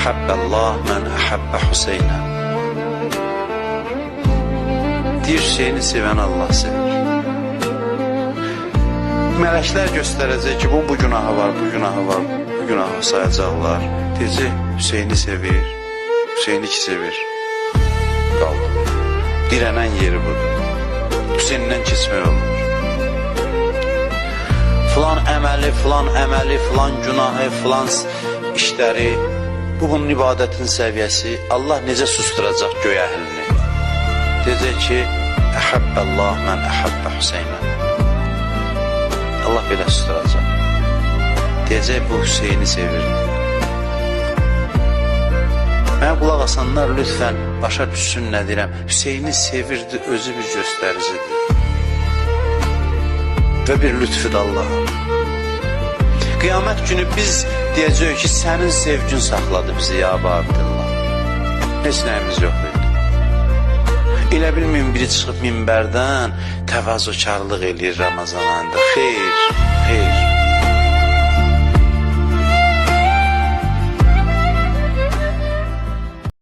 Əhabbəllah mən əhəbbə Hüseynə. Deyir, Hüseyni sevən Allah sevir. Mələklər göstərəcək ki, bu günahı var, bu günahı var, bu günahı sayacaqlar. Deyəcək, Hüseyni sevir, Hüseyni ki sevir. Qaldı. Dirənən yeri budur. Hüseynindən keçmək olur. Filan əməli, filan günahı, filan işləri, bu bunun ibadətin səviyyəsi, Allah necə susturacaq göy əhlini? Deyəcək ki, Əhabbəllah mən əhəbbə Hüseynə. Allah belə susturacaq. Deyəcək, bu Hüseyni sevirdi. Mənə qulaq asanlar lütfən başa düşsün nə deyirəm. Hüseyni sevirdi, özü bir göstəricidir. Və bir lütfüdür Allah'a. Qiyamət günü biz deyəcəyik ki, sənin sevgin saxladı bizi, ya Abdullah. Heç nəyimiz yox idi. Elə bilməyin, biri çıxıb minbərdən təvazökarlıq eləyir Ramazan ayında. Xeyr, xeyr.